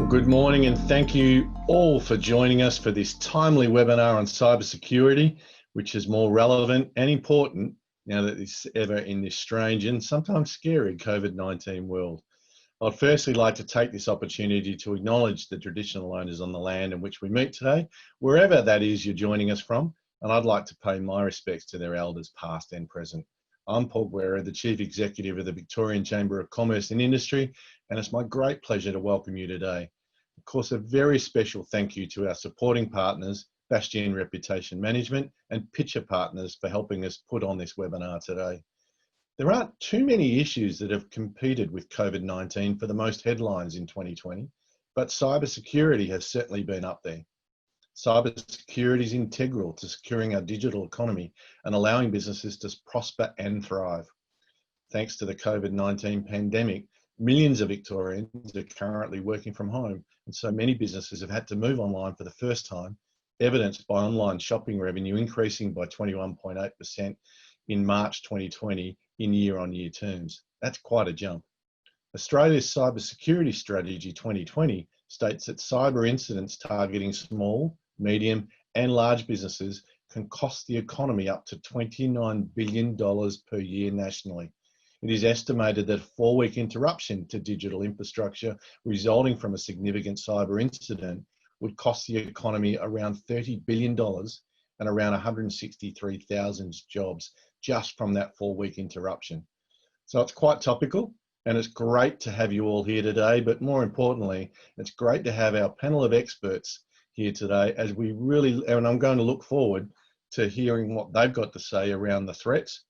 Well, good morning and thank you all for joining us for this timely webinar on cybersecurity, which is more relevant and important now that it's ever in this strange and sometimes scary COVID-19 world. I'd firstly like to take this opportunity to acknowledge the traditional owners on the land in which we meet today, wherever that is you're joining us from, and I'd like to pay my respects to their elders past and present. I'm Paul Guerra, the Chief Executive of the Victorian Chamber of Commerce and Industry, and it's my great pleasure to welcome you today. Of course, a very special thank you to our supporting partners, Bastion Reputation Management and Pitcher Partners, for helping us put on this webinar today. There aren't too many issues that have competed with COVID-19 for the most headlines in 2020, but cybersecurity has certainly been up there. Cybersecurity is integral to securing our digital economy and allowing businesses to prosper and thrive. Thanks to the COVID-19 pandemic, millions of Victorians are currently working from home, and so many businesses have had to move online for the first time, evidenced by online shopping revenue increasing by 21.8% in March 2020 in year-on-year terms. That's quite a jump. Australia's Cybersecurity Strategy 2020 states that cyber incidents targeting small, medium and large businesses can cost the economy up to $29 billion per year nationally. It is estimated that a 4-week interruption to digital infrastructure resulting from a significant cyber incident would cost the economy around $30 billion and around 163,000 jobs just from that 4-week interruption. So it's quite topical, and it's great to have you all here today, but more importantly, it's great to have our panel of experts here today as we really, and I'm going to look forward to hearing what they've got to say around the threats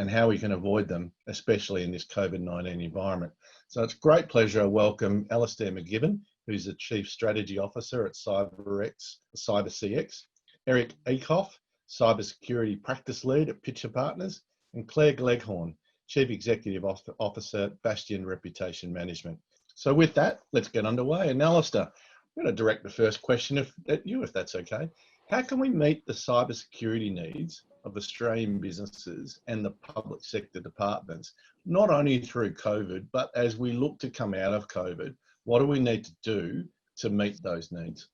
and how we can avoid them, especially in this COVID-19 environment. So it's a great pleasure to welcome Alastair MacGibbon, who's the Chief Strategy Officer at CyberCX, Eekhof, Cybersecurity Practice Lead at Pitcher Partners, and Clare Gleghorn, Chief Executive Officer at Bastion Reputation Management. So with that, let's get underway. And Alastair, I'm going to direct the first question at you, if that's okay. How can we meet the cybersecurity needs of Australian businesses and the public sector departments, not only through COVID, but as we look to come out of COVID? What do we need to do to meet those needs?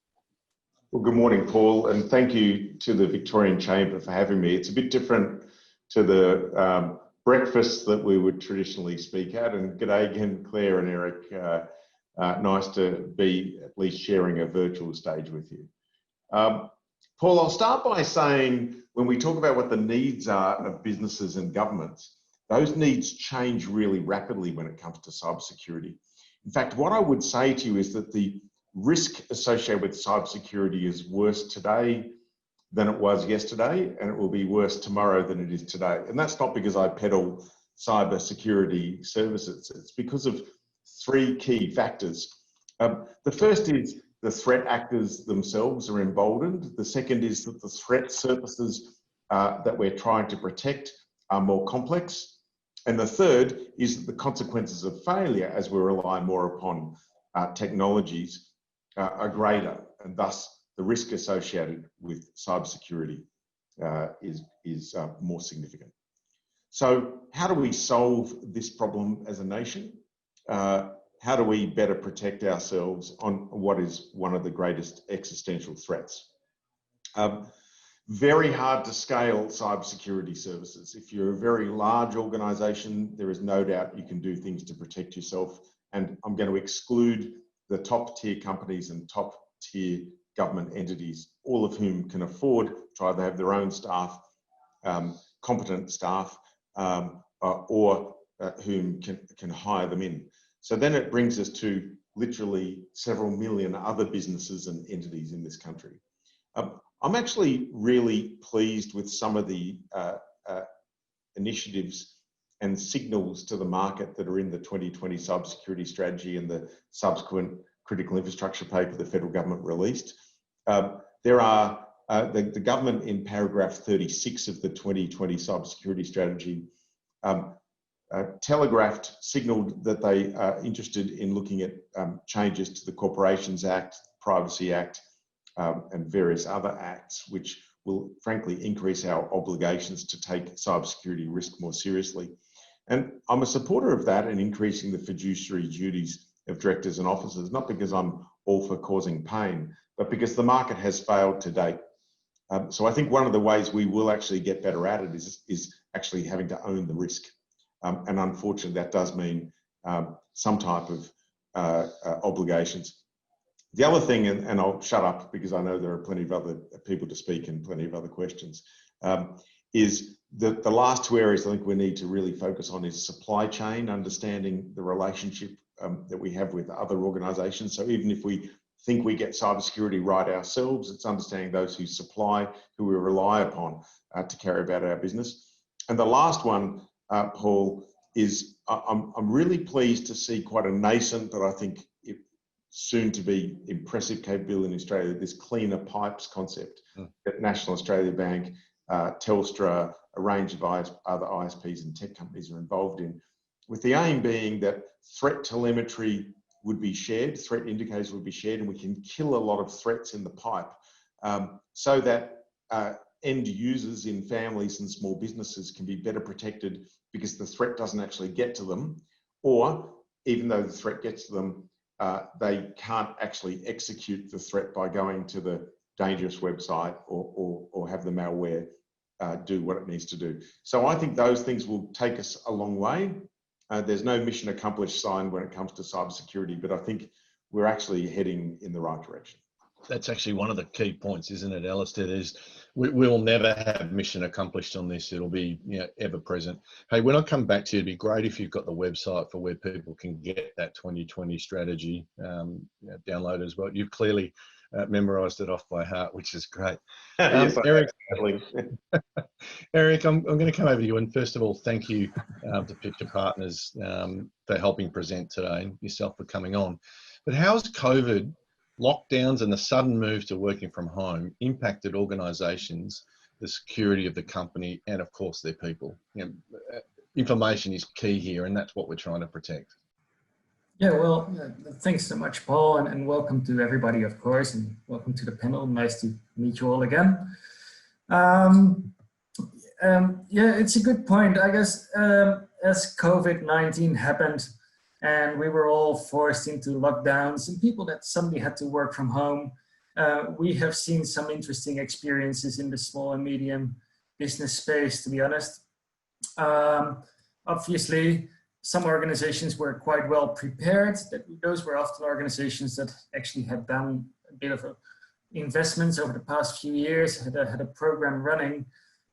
Well, good morning, Paul, and thank you to the Victorian Chamber for having me. It's a bit different to the breakfast that we would traditionally speak at, and g'day again, Claire and Eric. Nice to be at least sharing a virtual stage with you. Paul, I'll start by saying when we talk about what the needs are of businesses and governments, those needs change really rapidly when it comes to cybersecurity. In fact, what I would say to you is that the risk associated with cybersecurity is worse today than it was yesterday, and it will be worse tomorrow than it is today. And that's not because I peddle cybersecurity services. It's because of 3 key factors. The first is the threat actors themselves are emboldened. The second is that the threat surfaces that we're trying to protect are more complex. And the third is that the consequences of failure, as we rely more upon technologies, are greater, and thus the risk associated with cybersecurity is more significant. So how do we solve this problem as a nation? How do we better protect ourselves on what is one of the greatest existential threats? Very hard to scale cybersecurity services. If you're a very large organisation, there is no doubt you can do things to protect yourself. And I'm going to exclude the top tier companies and top tier government entities, all of whom can afford to either have their own staff, competent staff, or whom can hire them in. So then it brings us to literally several million other businesses and entities in this country. I'm actually really pleased with some of the initiatives and signals to the market that are in the 2020 cybersecurity strategy and the subsequent critical infrastructure paper the federal government released. There are the government in paragraph 36 of the 2020 cybersecurity strategy telegraphed, signalled that they are interested in looking at changes to the Corporations Act, Privacy Act, and various other acts, which will frankly increase our obligations to take cybersecurity risk more seriously. And I'm a supporter of that and increasing the fiduciary duties of directors and officers, not because I'm or for causing pain, but because the market has failed to date. So I think one of the ways we will actually get better at it is actually having to own the risk. And unfortunately, that does mean some type of obligations. The other thing, and I'll shut up because I know there are plenty of other people to speak and plenty of other questions, is the last two areas I think we need to really focus on is supply chain, understanding the relationship that we have with other organisations. So even if we think we get cybersecurity right ourselves, it's understanding those who supply, who we rely upon to carry about our business. And the last one, Paul, is I'm really pleased to see quite a nascent, but I think soon to be impressive capability in Australia, this cleaner pipes concept that National Australia Bank, Telstra, a range of other ISPs and tech companies are involved in, with the aim being that threat telemetry would be shared, threat indicators would be shared, and we can kill a lot of threats in the pipe so that end users in families and small businesses can be better protected because the threat doesn't actually get to them, or even though the threat gets to them, they can't actually execute the threat by going to the dangerous website or have the malware do what it needs to do. So I think those things will take us a long way. There's no mission accomplished sign when it comes to cybersecurity, but I think we're actually heading in the right direction. That's actually one of the key points, isn't it, Alastair? We'll never have mission accomplished on this. It'll be ever present. Hey, when I come back to you, it'd be great if you've got the website for where people can get that 2020 strategy downloaded as well. You've clearly memorised it off by heart, which is great. Yes, Eric, Eric, I'm going to come over to you. And first of all, thank you to Picture Partners for helping present today, and yourself for coming on. But how has COVID, lockdowns and the sudden move to working from home impacted organisations, the security of the company, and of course their people? Information is key here, and that's what we're trying to protect. Yeah, well, thanks so much, Paul, and welcome to everybody, of course, and welcome to the panel. Nice to meet you all again. Yeah, it's a good point. I guess as COVID-19 happened, and we were all forced into lockdowns, and people that suddenly had to work from home, we have seen some interesting experiences in the small and medium business space, to be honest. Obviously, some organizations were quite well prepared. Those were often organizations that actually had done a bit of investments over the past few years, had a program running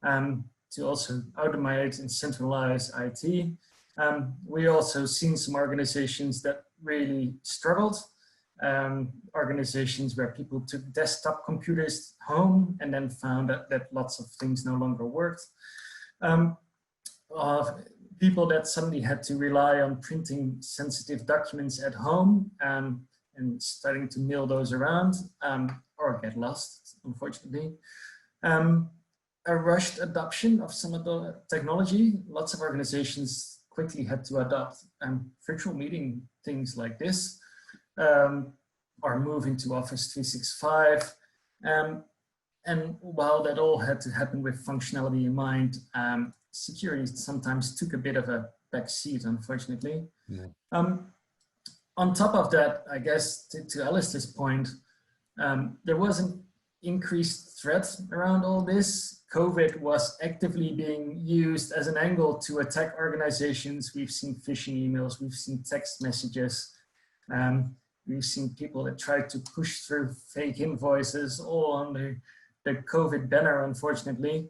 to also automate and centralize IT. We also seen some organizations that really struggled, organizations where people took desktop computers home and then found that lots of things no longer worked. People that suddenly had to rely on printing sensitive documents at home and starting to mail those around or get lost, unfortunately. A rushed adoption of some of the technology. Lots of organizations quickly had to adopt virtual meeting things like this, or move into Office 365. And while that all had to happen with functionality in mind, security sometimes took a bit of a back seat, unfortunately. Yeah. On top of that, I guess to Alastair's point, there was an increased threat around all this. COVID was actively being used as an angle to attack organizations. We've seen phishing emails, we've seen text messages, we've seen people that tried to push through fake invoices, all under the COVID banner, unfortunately.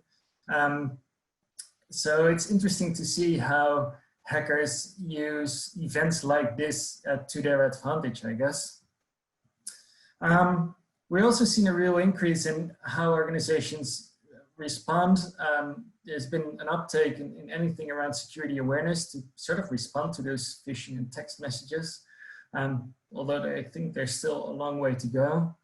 So it's interesting to see how hackers use events like this to their advantage, I guess. We're also seeing a real increase in how organizations respond. There's been an uptake in anything around security awareness to sort of respond to those phishing and text messages, although I think there's still a long way to go.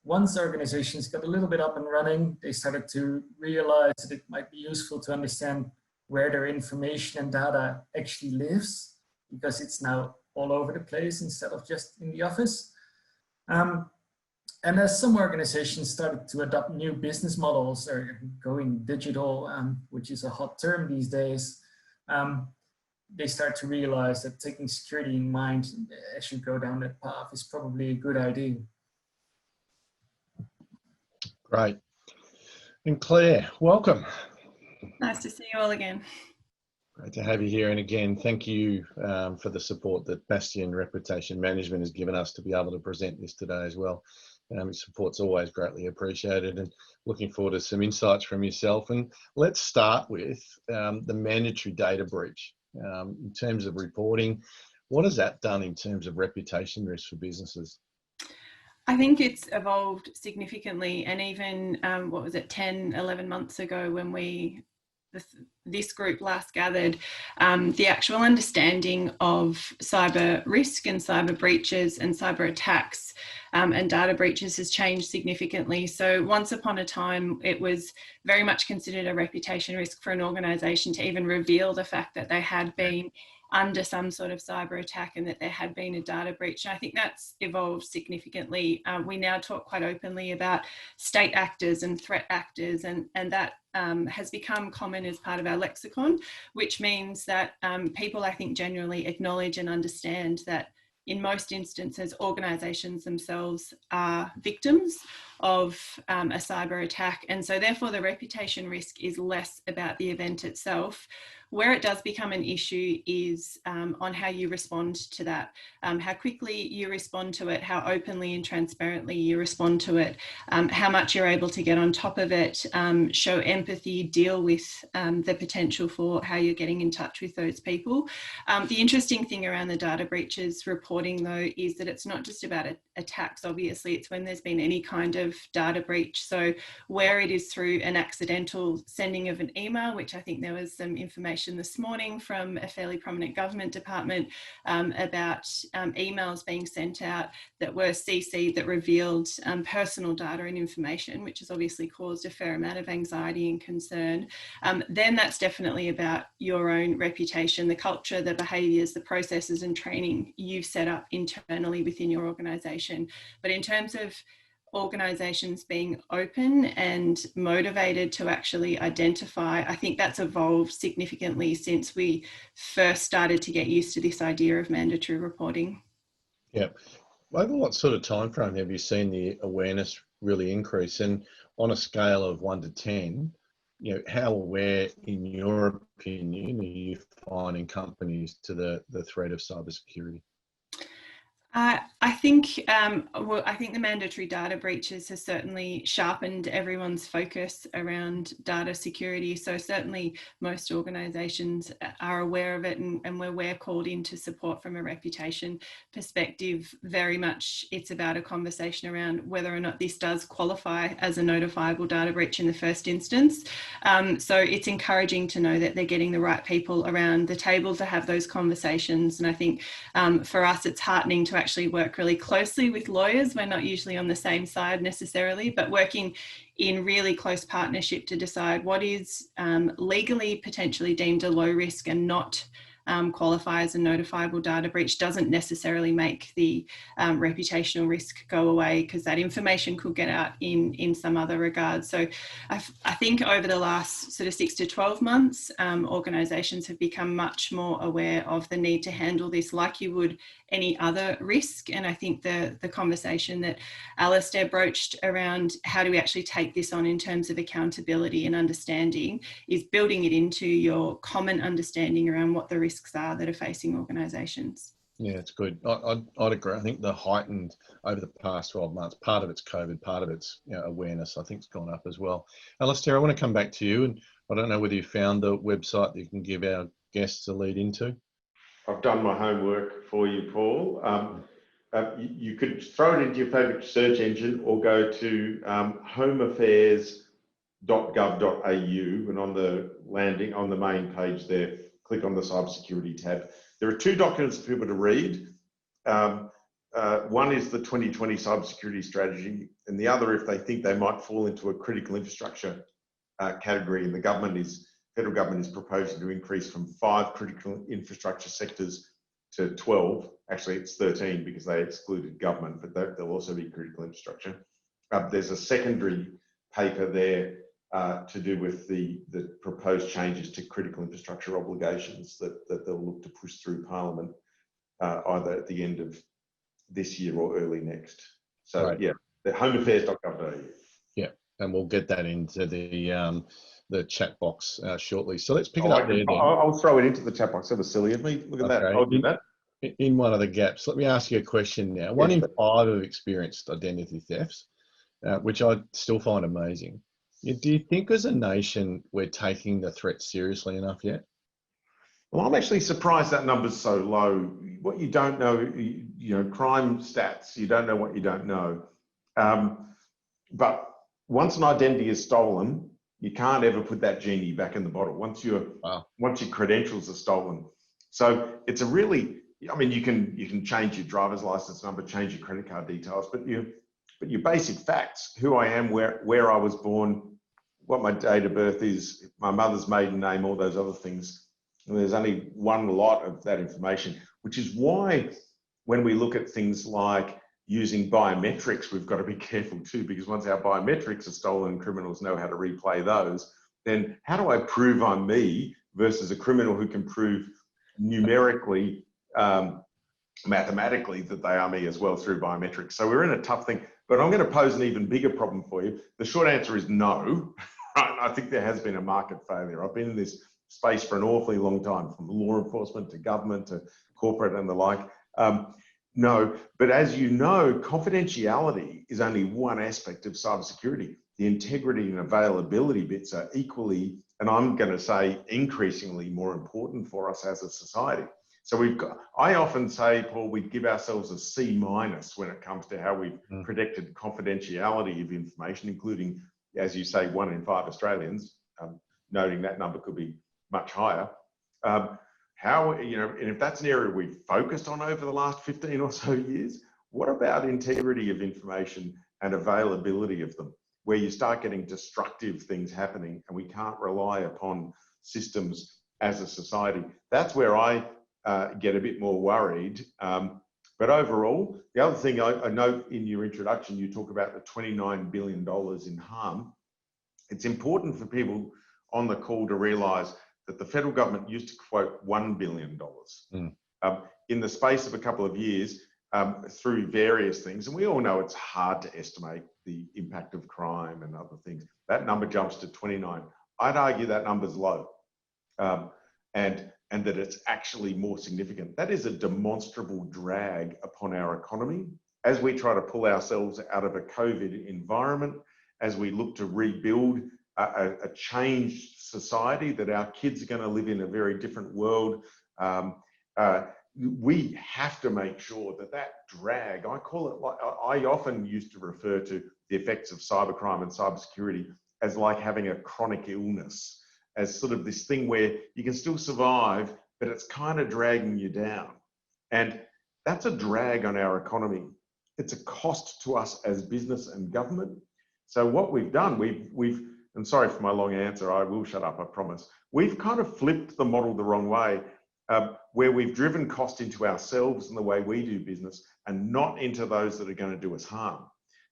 Once organizations got a little bit up and running, they started to realize that it might be useful to understand where their information and data actually lives, because it's now all over the place instead of just in the office. And as some organizations started to adopt new business models or going digital, which is a hot term these days, they start to realize that taking security in mind as you go down that path is probably a good idea. Great. And Claire, welcome. Nice to see you all again. Great to have you here. And again, thank you for the support that Bastion Reputation Management has given us to be able to present this today as well. Support's always greatly appreciated, and looking forward to some insights from yourself. And let's start with the mandatory data breach. In terms of reporting, what has that done in terms of reputation risk for businesses? I think it's evolved significantly, and even, 10-11 months ago when this group last gathered, the actual understanding of cyber risk and cyber breaches and cyber attacks and data breaches has changed significantly. So once upon a time, it was very much considered a reputation risk for an organisation to even reveal the fact that they had been under some sort of cyber attack and that there had been a data breach. And I think that's evolved significantly. We now talk quite openly about state actors and threat actors, and that has become common as part of our lexicon, which means that people, I think, generally acknowledge and understand that in most instances, organisations themselves are victims of a cyber attack. And so therefore the reputation risk is less about the event itself. Where it does become an issue is on how you respond to that, how quickly you respond to it, how openly and transparently you respond to it, how much you're able to get on top of it, show empathy, deal with the potential for how you're getting in touch with those people. The interesting thing around the data breaches reporting, though, is that it's not just about attacks, obviously, it's when there's been any kind of data breach. So where it is through an accidental sending of an email, which I think there was some information this morning from a fairly prominent government department about emails being sent out that were CC'd that revealed personal data and information, which has obviously caused a fair amount of anxiety and concern. Then that's definitely about your own reputation, the culture, the behaviours, the processes and training you've set up internally within your organisation. But in terms of organisations being open and motivated to actually identify, I think that's evolved significantly since we first started to get used to this idea of mandatory reporting. Yeah. Over what sort of time frame have you seen the awareness really increase? And on a scale of 1 to 10, how aware, in your opinion, are you finding companies to the threat of cybersecurity? I think the mandatory data breaches has certainly sharpened everyone's focus around data security. So certainly most organisations are aware of it, and where we're called in to support from a reputation perspective, very much it's about a conversation around whether or not this does qualify as a notifiable data breach in the first instance. So it's encouraging to know that they're getting the right people around the table to have those conversations. And I think for us, it's heartening to actually work really closely with lawyers. We're not usually on the same side necessarily, but working in really close partnership to decide what is legally potentially deemed a low risk and not qualify as a notifiable data breach doesn't necessarily make the reputational risk go away, because that information could get out in some other regard. So I think over the last sort of 6 to 12 months, organisations have become much more aware of the need to handle this like you would any other risk. And I think the conversation that Alastair broached around how do we actually take this on in terms of accountability and understanding is building it into your common understanding around what the risks are that are facing organisations. Yeah, it's good. I'd agree. I think the heightened over the past 12 months, part of it's COVID, part of it's awareness, I think it's gone up as well. Alastair, I want to come back to you, and I don't know whether you found the website that you can give our guests a lead into. I've done my homework for you, Paul. You could throw it into your favourite search engine or go to homeaffairs.gov.au, and on the landing, on the main page there, click on the cybersecurity tab. There are 2 documents for people to read. One is the 2020 cybersecurity strategy, and the other, if they think they might fall into a critical infrastructure category, and the federal government is proposing to increase from 5 critical infrastructure sectors to 12. Actually, it's 13 because they excluded government, but there'll also be critical infrastructure. There's a secondary paper there to do with the proposed changes to critical infrastructure obligations that they'll look to push through Parliament either at the end of this year or early next. So right. yeah, the homeaffairs.gov.au. Yeah, and we'll get that into the chat box shortly. So let's pick it up there. I'll throw it into the chat box. That was silly of me. Look at that. I'll do that. In one of the gaps, let me ask you a question now. 1 in 5 have experienced identity thefts, which I still find amazing. Do you think as a nation we're taking the threat seriously enough yet? Well, I'm actually surprised that number's so low. What you don't know, you know, crime stats, you don't know what you don't know. But once an identity is stolen, you can't ever put that genie back in the bottle. Once your credentials are stolen. So it's a really, I mean, you can change your driver's license number, change your credit card details, but your basic facts, who I am, where I was born, what my date of birth is, my mother's maiden name, all those other things. And there's only one lot of that information, which is why when we look at things like using biometrics, we've got to be careful too, because once our biometrics are stolen and criminals know how to replay those, then how do I prove I'm me versus a criminal who can prove numerically, mathematically that they are me as well through biometrics? So we're in a tough thing, but I'm going to pose an even bigger problem for you. The short answer is no. I think there has been a market failure. I've been in this space for an awfully long time, from law enforcement to government to corporate and the like. No, but as you know, confidentiality is only one aspect of cybersecurity. The integrity and availability bits are equally, and I'm going to say increasingly more important for us as a society. So I often say, Paul, we give ourselves a C- when it comes to how we've protected confidentiality of information, including, as you say, 1 in 5 Australians, noting that number could be much higher. How, you know, and if that's an area we've focused on over the last 15 or so years, what about integrity of information and availability of them, where you start getting destructive things happening and we can't rely upon systems as a society? That's where I get a bit more worried. But overall, the other thing I note in your introduction, you talk about the $29 billion in harm. It's important for people on the call to realise that the federal government used to quote $1 billion. In the space of a couple of years, through various things, and we all know it's hard to estimate the impact of crime and other things, that number jumps to 29. I'd argue that number's low, and that it's actually more significant. That is a demonstrable drag upon our economy as we try to pull ourselves out of a COVID environment, as we look to rebuild a changed society, that our kids are going to live in a very different world. We have to make sure that drag, I call it, like, I often used to refer to the effects of cybercrime and cybersecurity as like having a chronic illness, as sort of this thing where you can still survive, but it's kind of dragging you down. And that's a drag on our economy. It's a cost to us as business and government. So what we've done, and sorry for my long answer, I will shut up, I promise. We've kind of flipped the model the wrong way, where we've driven cost into ourselves and the way we do business and not into those that are going to do us harm.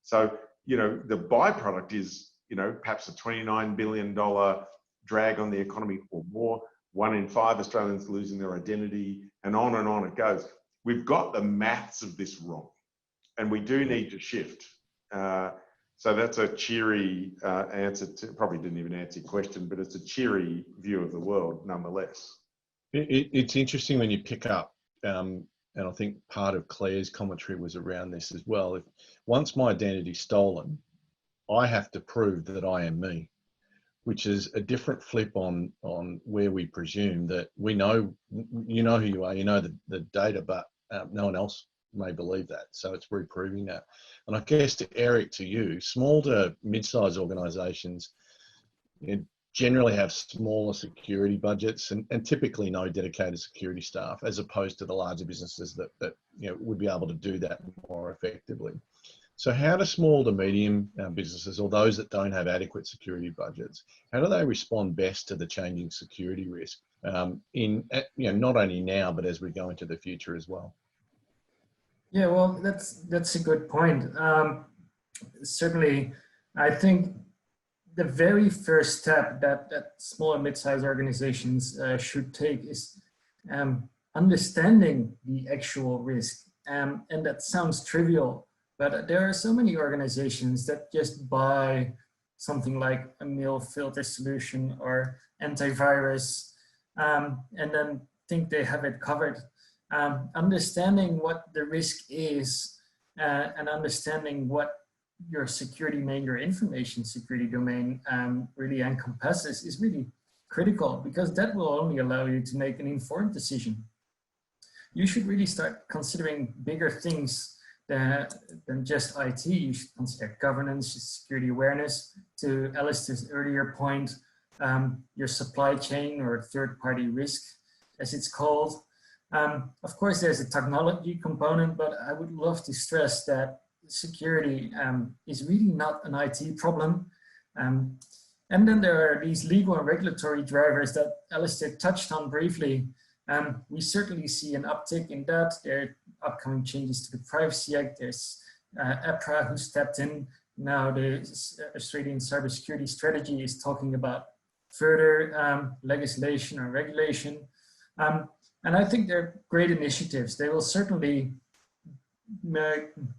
So, you know, the byproduct is, you know, perhaps a $29 billion drag on the economy or more, 1 in 5 Australians losing their identity, and on it goes. We've got the maths of this wrong, and we do need to shift. So that's a cheery answer to, probably didn't even answer your question, but it's a cheery view of the world nonetheless. It's interesting when you pick up, and I think part of Claire's commentary was around this as well. Once my identity's stolen, I have to prove that I am me, which is a different flip on where we presume that we know, you know who you are, you know the data, but no one else may believe that. So it's reproving that. And I guess to Eric, to you, small to mid-sized organisations generally have smaller security budgets and typically no dedicated security staff, as opposed to the larger businesses that you know would be able to do that more effectively. So how do small to medium businesses, or those that don't have adequate security budgets, how do they respond best to the changing security risk not only now, but as we go into the future as well? Yeah, well, that's a good point. Certainly, I think the very first step that small and mid-sized organizations should take is understanding the actual risk. And that sounds trivial, but there are so many organizations that just buy something like a mail filter solution or antivirus, and then think they have it covered. Understanding what the risk is and understanding what your security domain, your information security domain really encompasses is really critical, because that will only allow you to make an informed decision. You should really start considering bigger things than just IT. You should consider governance, security awareness. To Alastair's earlier point, your supply chain or third-party risk, as it's called. Of course, there's a technology component, but I would love to stress that security is really not an IT problem. And then there are these legal and regulatory drivers that Alastair touched on briefly. We certainly see an uptick in that. There are upcoming changes to the Privacy Act. There's EPRA who stepped in. Now the Australian cybersecurity strategy is talking about further legislation or regulation. And I think they're great initiatives. They will certainly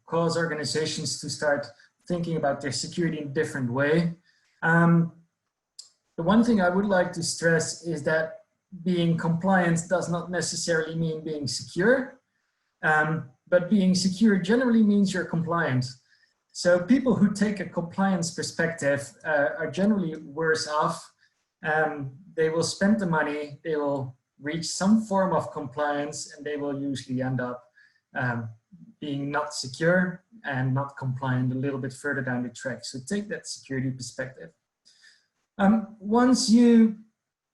cause organizations to start thinking about their security in a different way. The one thing I would like to stress is that being compliant does not necessarily mean being secure, but being secure generally means you're compliant. So people who take a compliance perspective are generally worse off. They will spend the money, they will reach some form of compliance, and they will usually end up being not secure and not compliant a little bit further down the track. So take that security perspective. Once you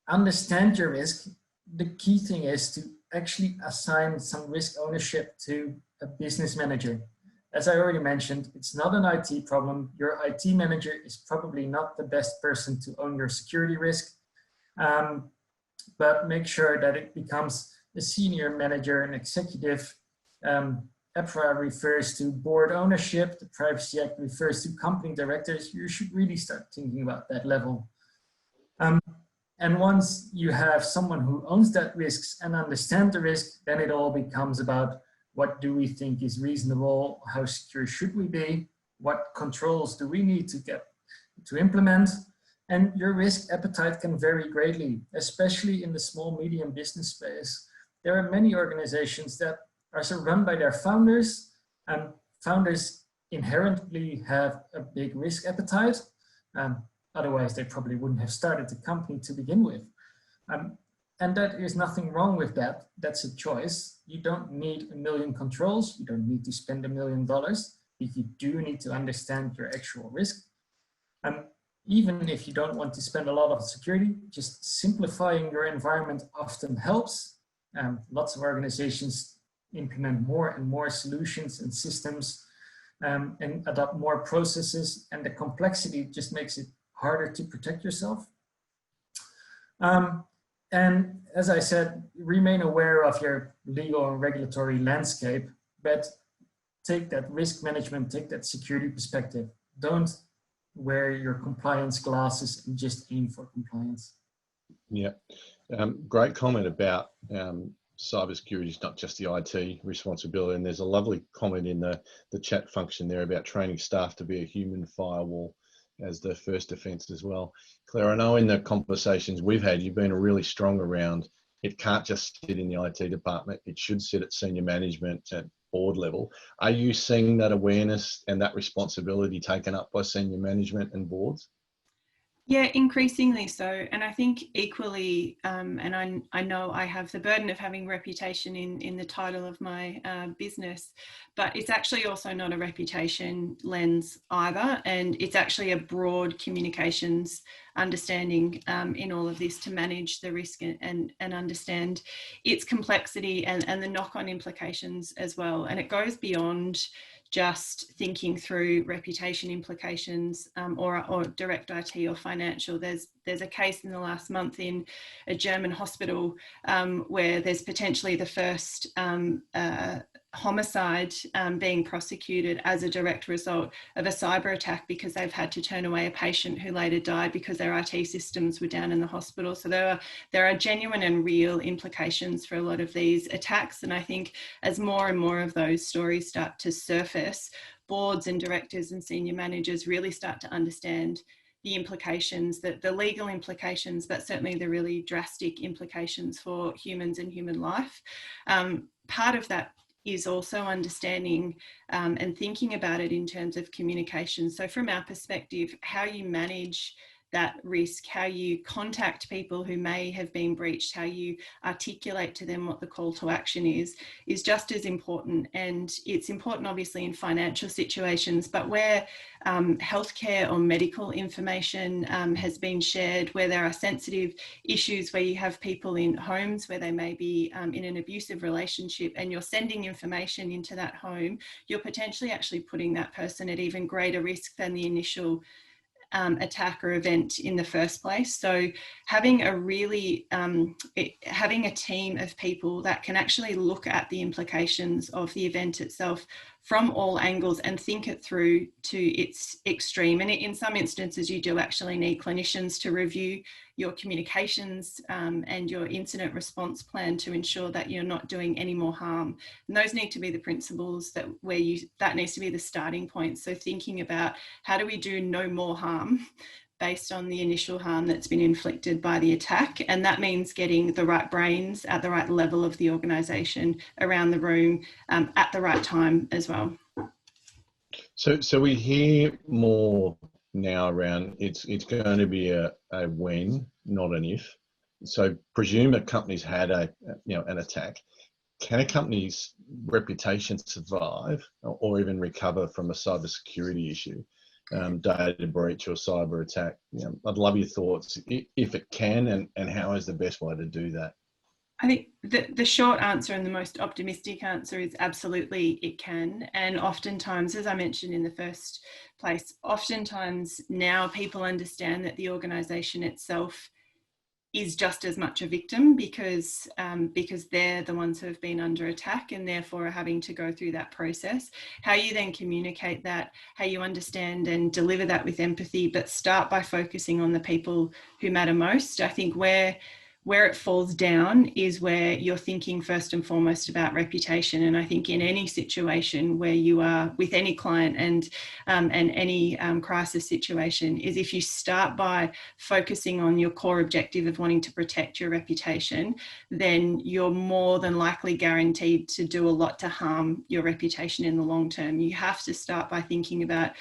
understand your risk, the key thing is to actually assign some risk ownership to a business manager. As I already mentioned, it's not an IT problem. Your IT manager is probably not the best person to own your security risk, but make sure that it becomes a senior manager, an executive. EPRA refers to board ownership. The Privacy Act refers to company directors. You should really start thinking about that level. And once you have someone who owns that risks and understands the risk, then it all becomes about what do we think is reasonable, how secure should we be, what controls do we need to get to implement, and your risk appetite can vary greatly, especially in the small medium business space. There are many organizations that are run by their founders, and founders inherently have a big risk appetite. Otherwise, they probably wouldn't have started the company to begin with. And that is nothing wrong with that. That's a choice. You don't need 1 million controls. You don't need to spend $1 million, but you do need to understand your actual risk. Even if you don't want to spend a lot of security, just simplifying your environment often helps. Lots of organizations implement more and more solutions and systems and adopt more processes, and the complexity just makes it harder to protect yourself. And as I said, remain aware of your legal and regulatory landscape, but take that risk management, take that security perspective. Don't wear your compliance glasses and just aim for compliance. Yeah, great comment about cybersecurity is not just the IT responsibility. And there's a lovely comment in the chat function there about training staff to be a human firewall as the first defense as well. Claire, I know in the conversations we've had, you've been really strong around it can't just sit in the IT department. It should sit at senior management at board level. Are you seeing that awareness and that responsibility taken up by senior management and boards? Yeah, increasingly so. And I think equally, and I know I have the burden of having reputation in the title of my business, but it's actually also not a reputation lens either. And it's actually a broad communications understanding in all of this to manage the risk and understand its complexity and the knock-on implications as well. And it goes beyond just thinking through reputation implications or direct IT or financial. There's a case in the last month in a German hospital where there's potentially the first homicide being prosecuted as a direct result of a cyber attack because they've had to turn away a patient who later died because their IT systems were down in the hospital. So there are genuine and real implications for a lot of these attacks. And I think as more and more of those stories start to surface, boards and directors and senior managers really start to understand the implications, the legal implications, but certainly the really drastic implications for humans and human life. Part of that is also understanding and thinking about it in terms of communication. So from our perspective, how you manage that risk, how you contact people who may have been breached, how you articulate to them what the call to action is just as important. And it's important obviously in financial situations, but where healthcare or medical information has been shared, where there are sensitive issues, where you have people in homes where they may be in an abusive relationship and you're sending information into that home, you're potentially actually putting that person at even greater risk than the initial attack or event in the first place. So having a really, having a team of people that can actually look at the implications of the event itself from all angles and think it through to its extreme. And in some instances, you do actually need clinicians to review your communications and your incident response plan to ensure that you're not doing any more harm. And those need to be the principles that needs to be the starting point. So thinking about how do we do no more harm based on the initial harm that's been inflicted by the attack. And that means getting the right brains at the right level of the organisation around the room at the right time as well. So we hear more now around it's going to be a when, not an if. So presume a company's had an attack. Can a company's reputation survive or even recover from a cybersecurity issue? Data breach or cyber attack. I'd love your thoughts if it can, and how is the best way to do that? I think the short answer and the most optimistic answer is absolutely it can. And oftentimes, as I mentioned in the first place, oftentimes now people understand that the organisation itself is just as much a victim because they're the ones who have been under attack and therefore are having to go through that process. How you then communicate that, how you understand and deliver that with empathy, but start by focusing on the people who matter most. I think where it falls down is where you're thinking first and foremost about reputation. And I think in any situation where you are with any client and any crisis situation is if you start by focusing on your core objective of wanting to protect your reputation, then you're more than likely guaranteed to do a lot to harm your reputation in the long term. You have to start by thinking about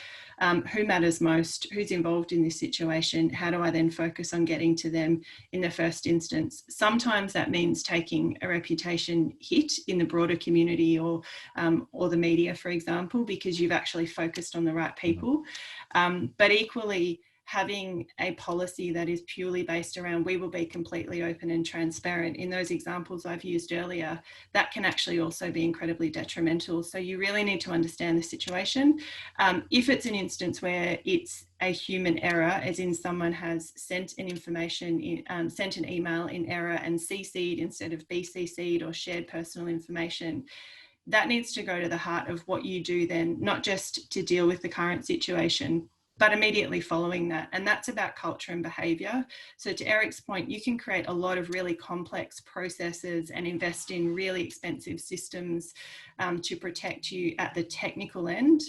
who matters most, who's involved in this situation, how do I then focus on getting to them in the first instance. Sometimes that means taking a reputation hit in the broader community or the media, for example, because you've actually focused on the right people. But equally, having a policy that is purely based around we will be completely open and transparent in those examples I've used earlier, that can actually also be incredibly detrimental. So you really need to understand the situation. If it's an instance where it's a human error, as in someone has sent an sent an email in error and CC'd instead of BCC'd or shared personal information, that needs to go to the heart of what you do then, not just to deal with the current situation, but immediately following that. And that's about culture and behaviour. So to Eric's point, you can create a lot of really complex processes and invest in really expensive systems to protect you at the technical end.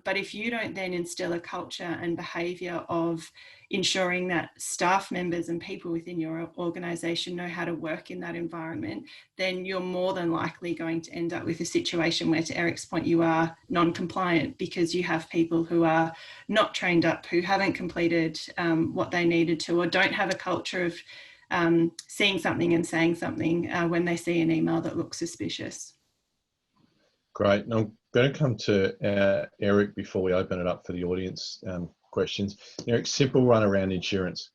But if you don't then instill a culture and behaviour of ensuring that staff members and people within your organisation know how to work in that environment, then you're more than likely going to end up with a situation where, to Eric's point, you are non-compliant because you have people who are not trained up, who haven't completed what they needed to, or don't have a culture of seeing something and saying something when they see an email that looks suspicious. Great. Now, I'm going to come to Eric before we open it up for the audience questions. Eric, simple run around insurance.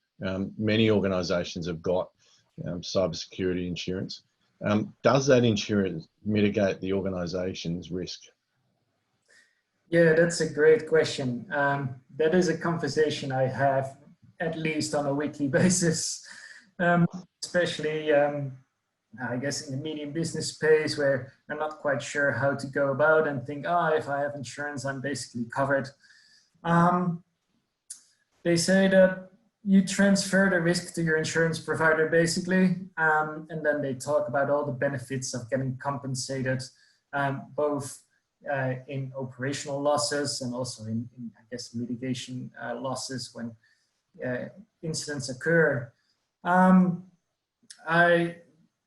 Many organisations have got cybersecurity insurance. Does that insurance mitigate the organisation's risk? Yeah, that's a great question. That is a conversation I have at least on a weekly basis, especially I guess in the medium business space where they're not quite sure how to go about and think, if I have insurance, I'm basically covered. They say that you transfer the risk to your insurance provider basically, and then they talk about all the benefits of getting compensated, both in operational losses and also in I guess, litigation losses when incidents occur. I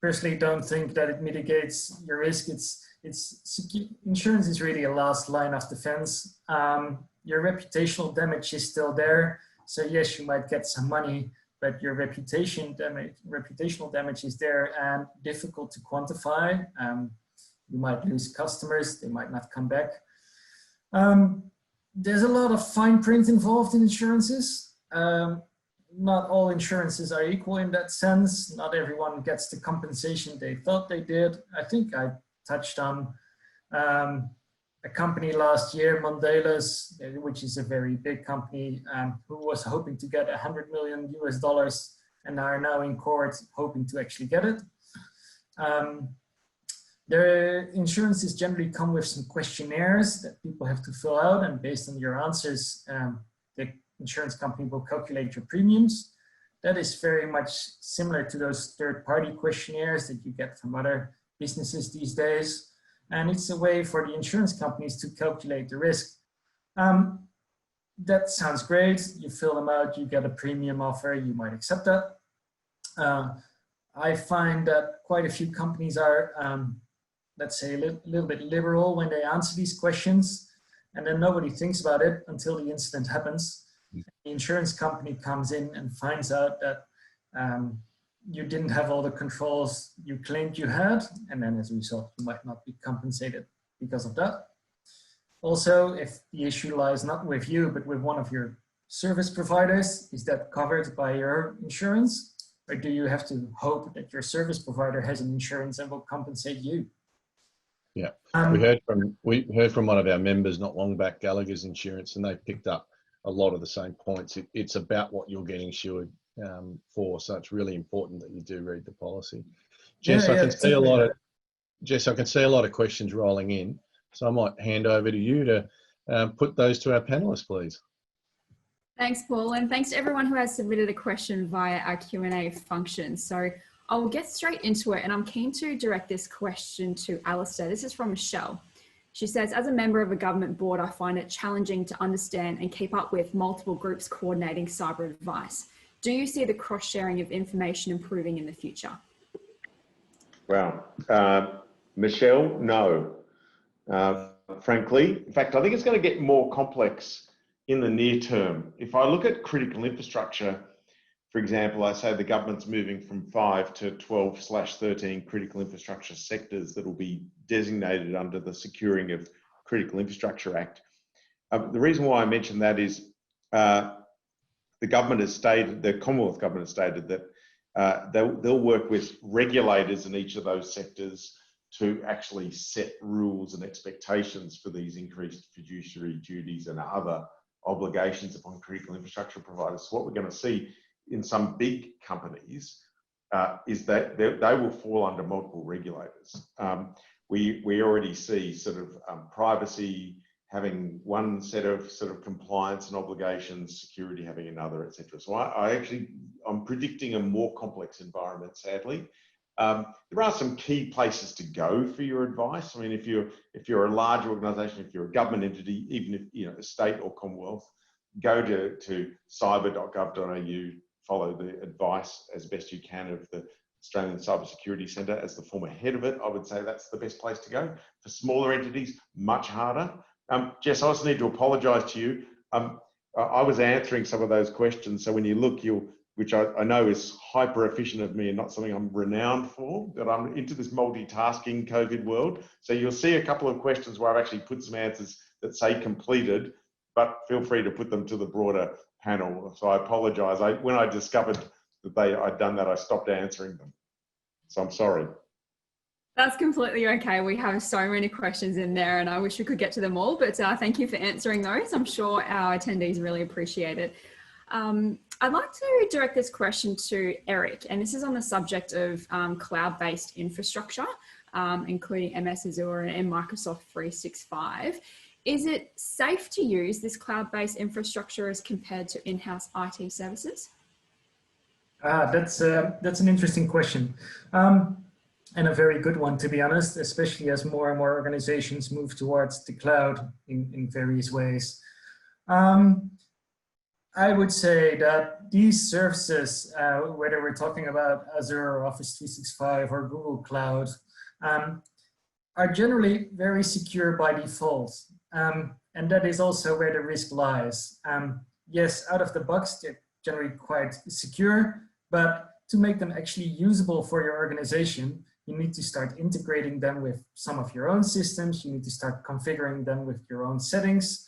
personally don't think that it mitigates your risk. Insurance is really a last line of defense. Your reputational damage is still there. So yes, you might get some money, but your reputational damage is there and difficult to quantify. You might lose customers, they might not come back. There's a lot of fine print involved in insurances. Not all insurances are equal in that sense. Not everyone gets the compensation they thought they did. I think I touched on a company last year, Mondelez, which is a very big company, who was hoping to get $100 million US and are now in court hoping to actually get it. Their insurances generally come with some questionnaires that people have to fill out, and based on your answers, the insurance company will calculate your premiums. That is very much similar to those third-party questionnaires that you get from other businesses these days. And it's a way for the insurance companies to calculate the risk. That sounds great. You fill them out, you get a premium offer, you might accept that. I find that quite a few companies are, let's say, a little bit liberal when they answer these questions, and then nobody thinks about it until the incident happens. The insurance company comes in and finds out that you didn't have all the controls you claimed you had, and then as a result, you might not be compensated because of that. Also, if the issue lies not with you, but with one of your service providers, is that covered by your insurance? Or do you have to hope that your service provider has an insurance and will compensate you? Yeah, we heard from one of our members not long back, Gallagher's Insurance, and they picked up a lot of the same points. It's about what you're getting insured for, so it's really important that you do read the policy. Jess, I can see a lot of questions rolling in, so I might hand over to you to put those to our panelists, please. Thanks, Paul, and thanks to everyone who has submitted a question via our Q&A function. So I will get straight into it, and I'm keen to direct this question to Alastair. This is from Michelle. She says, as a member of a government board, I find it challenging to understand and keep up with multiple groups coordinating cyber advice. Do you see the cross-sharing of information improving in the future? Well, Michelle, no. Frankly, in fact, I think it's going to get more complex in the near term. If I look at critical infrastructure, for example, I say the government's moving from 5 to 12/13 critical infrastructure sectors that will be designated under the Securing of Critical Infrastructure Act. The reason why I mention that is the government has stated, the Commonwealth government has stated that they'll work with regulators in each of those sectors to actually set rules and expectations for these increased fiduciary duties and other obligations upon critical infrastructure providers. So what we're going to see in some big companies is that they will fall under multiple regulators. We already see sort of privacy having one set of compliance and obligations, security having another, etc. So I'm predicting a more complex environment, sadly. There are some key places to go for your advice. I mean, if you're a large organisation, if you're a government entity, even if a state or Commonwealth, go to cyber.gov.au, follow the advice as best you can of the Australian Cyber Security Centre. As the former head of it, I would say that's the best place to go. For smaller entities, much harder. Jess, I also need to apologise to you. I was answering some of those questions, so when you look, which I know is hyper efficient of me and not something I'm renowned for, that I'm into this multitasking COVID world. So you'll see a couple of questions where I've actually put some answers that say completed, but feel free to put them to the broader panel. So I apologise. When I discovered that I'd done that, I stopped answering them. So I'm sorry. That's completely okay. We have so many questions in there and I wish we could get to them all, but thank you for answering those. I'm sure our attendees really appreciate it. I'd like to direct this question to Eric, and this is on the subject of cloud-based infrastructure, including MS Azure and Microsoft 365. Is it safe to use this cloud-based infrastructure as compared to in-house IT services? That's an interesting question. And a very good one, to be honest, especially as more and more organizations move towards the cloud in various ways. I would say that these services, whether we're talking about Azure or Office 365 or Google Cloud, are generally very secure by default. And that is also where the risk lies. Yes, out of the box, they're generally quite secure, but to make them actually usable for your organization, you need to start integrating them with some of your own systems. You need to start configuring them with your own settings.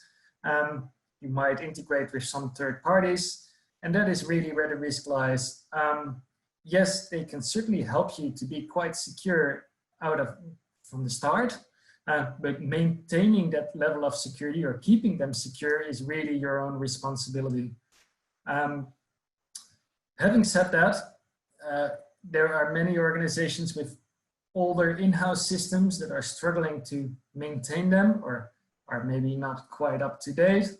You might integrate with some third parties, and that is really where the risk lies. Yes, they can certainly help you to be quite secure from the start, but maintaining that level of security or keeping them secure is really your own responsibility. Having said that, there are many organizations with older in-house systems that are struggling to maintain them or are maybe not quite up to date.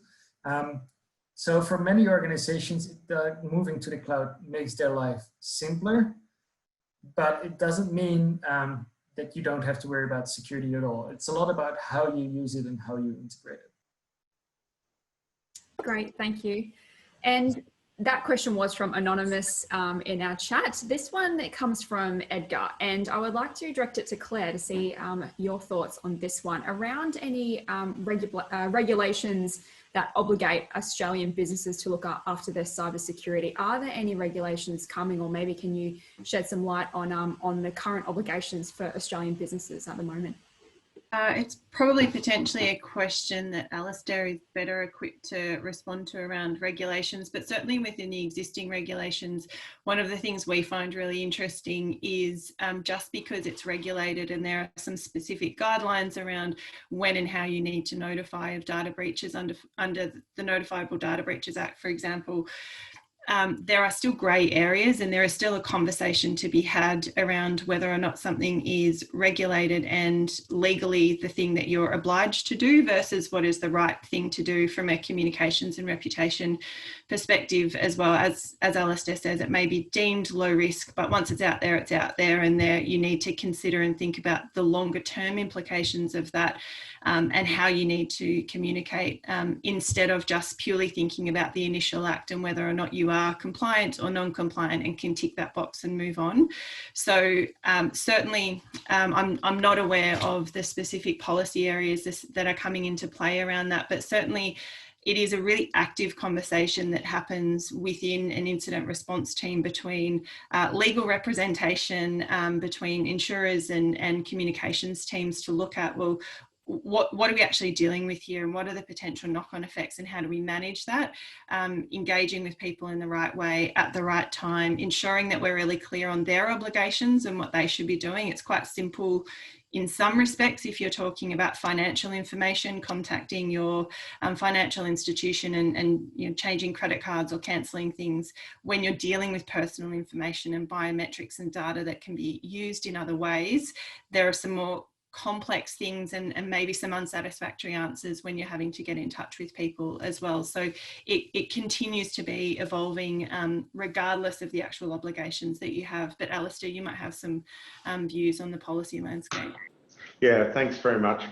So for many organizations, moving to the cloud makes their life simpler, but it doesn't mean that you don't have to worry about security at all. It's a lot about how you use it and how you integrate it. Great, thank you. And that question was from Anonymous in our chat. This one, it comes from Edgar, and I would like to direct it to Claire to see your thoughts on this one around any regulations that obligate Australian businesses to look after their cybersecurity. Are there any regulations coming, or maybe can you shed some light on the current obligations for Australian businesses at the moment? It's probably potentially a question that Alastair is better equipped to respond to around regulations, but certainly within the existing regulations, one of the things we find really interesting is just because it's regulated and there are some specific guidelines around when and how you need to notify of data breaches under the Notifiable Data Breaches Act, for example. There are still grey areas, and there is still a conversation to be had around whether or not something is regulated and legally the thing that you're obliged to do versus what is the right thing to do from a communications and reputation perspective. As well as Alastair says, it may be deemed low risk, but once it's out there, and there you need to consider and think about the longer term implications of that, and how you need to communicate instead of just purely thinking about the initial act and whether or not you are compliant or non-compliant and can tick that box and move on. So certainly I'm not aware of the specific policy areas that are coming into play around that, but certainly it is a really active conversation that happens within an incident response team between legal representation, between insurers and communications teams to look at, well, what are we actually dealing with here, and what are the potential knock-on effects, and how do we manage that? Engaging with people in the right way at the right time, ensuring that we're really clear on their obligations and what they should be doing. It's quite simple in some respects if you're talking about financial information, contacting your financial institution and you know, changing credit cards or cancelling things. When you're dealing with personal information and biometrics and data that can be used in other ways, there are some more complex things and maybe some unsatisfactory answers when you're having to get in touch with people as well. So it continues to be evolving regardless of the actual obligations that you have. But Alastair, you might have some views on the policy landscape. Yeah, thanks very much.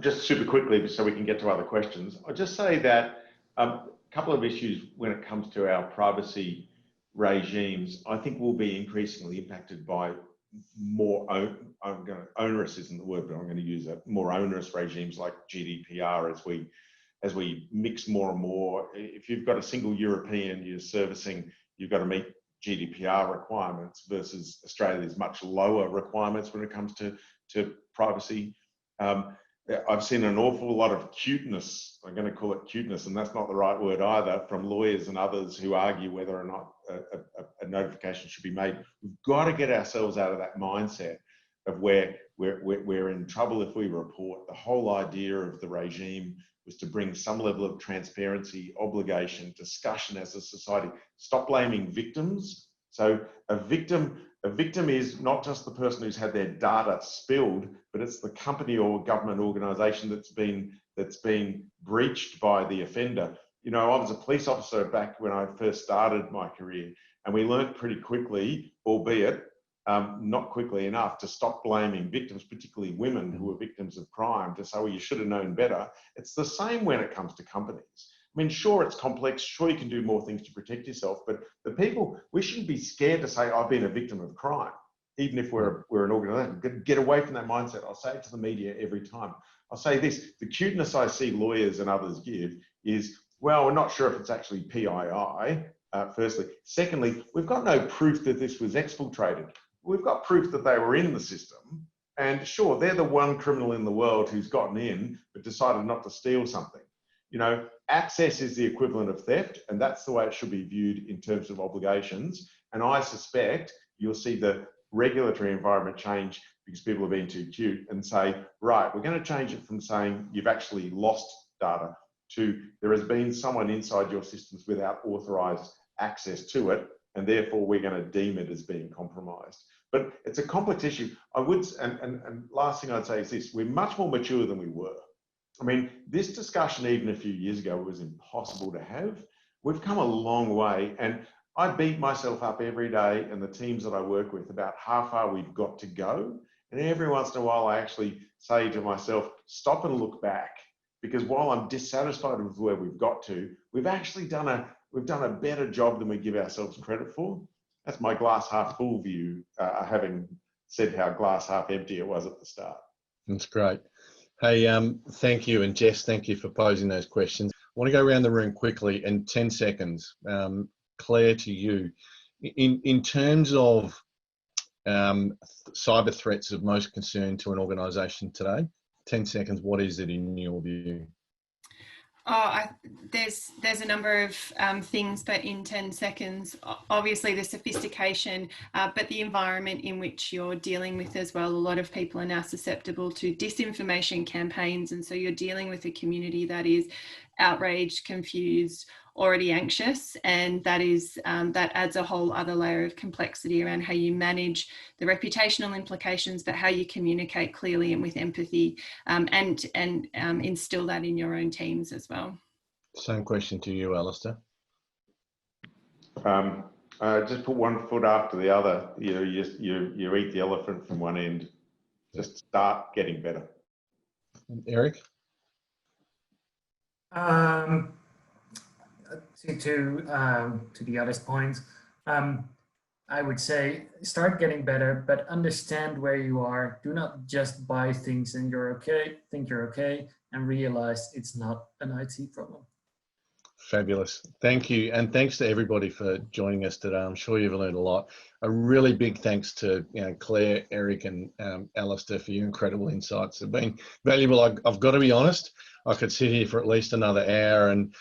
Just super quickly, so we can get to other questions. I'll just say that a couple of issues when it comes to our privacy regimes, I think will be increasingly impacted by more, onerous isn't the word, but I'm going to use it, more onerous regimes like GDPR as we mix more and more. If you've got a single European you're servicing, you've got to meet GDPR requirements versus Australia's much lower requirements when it comes to privacy. I've seen an awful lot of cuteness, I'm going to call it cuteness, and that's not the right word either, from lawyers and others who argue whether or not a notification should be made. We've got to get ourselves out of that mindset of where we're in trouble if we report. The whole idea of the regime was to bring some level of transparency, obligation, discussion as a society. Stop blaming victims. So a victim is not just the person who's had their data spilled, but it's the company or government organisation that's been breached by the offender. You know, I was a police officer back when I first started my career, and we learned pretty quickly, albeit not quickly enough, to stop blaming victims, particularly women who were victims of crime, to say, well, you should have known better. It's the same when it comes to companies. I mean, sure, it's complex. Sure, you can do more things to protect yourself, but the people, we shouldn't be scared to say, I've been a victim of crime, even if we're an organisation. Get away from that mindset. I'll say it to the media every time. I'll say this, the cuteness I see lawyers and others give is, well, we're not sure if it's actually PII, firstly. Secondly, we've got no proof that this was exfiltrated. We've got proof that they were in the system. And sure, they're the one criminal in the world who's gotten in, but decided not to steal something. You know, access is the equivalent of theft, and that's the way it should be viewed in terms of obligations. And I suspect you'll see the regulatory environment change because people are being too cute and say, right, we're going to change it from saying you've actually lost data to there has been someone inside your systems without authorized access to it, and therefore we're going to deem it as being compromised. But it's a complex issue. I would, and last thing I'd say is this, we're much more mature than we were. I mean, this discussion even a few years ago was impossible to have. We've come a long way, and I beat myself up every day and the teams that I work with about how far we've got to go. And every once in a while, I actually say to myself, stop and look back. Because while I'm dissatisfied with where we've got to, we've actually done a better job than we give ourselves credit for. That's my glass half full view, having said how glass half empty it was at the start. That's great. Hey, thank you. And Jess, thank you for posing those questions. I want to go around the room quickly in 10 seconds. Claire, to you. In terms of cyber threats of most concern to an organisation today, 10 seconds, what is it in your view? There's a number of things, but in 10 seconds, obviously the sophistication, but the environment in which you're dealing with as well. A lot of people are now susceptible to disinformation campaigns, and so you're dealing with a community that is outraged, confused, already anxious, and that adds a whole other layer of complexity around how you manage the reputational implications, but how you communicate clearly and with empathy, and instill that in your own teams as well. Same question to you, Alastair. Just put one foot after the other. You eat the elephant from one end. Just start getting better. Eric? To the other's point, I would say start getting better, but understand where you are. Do not just buy things and think you're okay, and realize it's not an IT problem. Fabulous. Thank you. And thanks to everybody for joining us today. I'm sure you've learned a lot. A really big thanks to Claire, Eric and Alastair for your incredible insights. They've been valuable. I've got to be honest, I could sit here for at least another hour and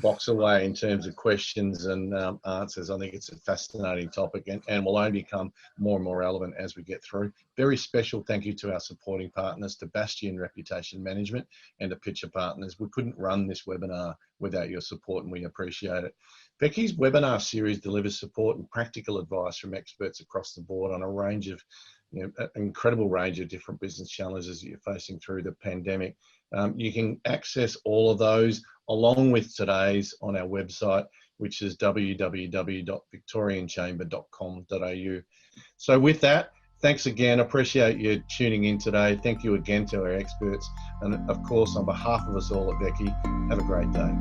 box away in terms of questions and answers. I think it's a fascinating topic and will only become more and more relevant as we get through. Very special thank you to our supporting partners, to Bastion Reputation Management and to Pitcher Partners. We couldn't run this webinar without your support, and we appreciate it. Becky's webinar series delivers support and practical advice from experts across the board on a range of, an incredible range of different business challenges that you're facing through the pandemic. You can access all of those along with today's on our website, which is www.victorianchamber.com.au. So with that, thanks again. Appreciate you tuning in today. Thank you again to our experts. And of course, on behalf of us all at Becky, have a great day.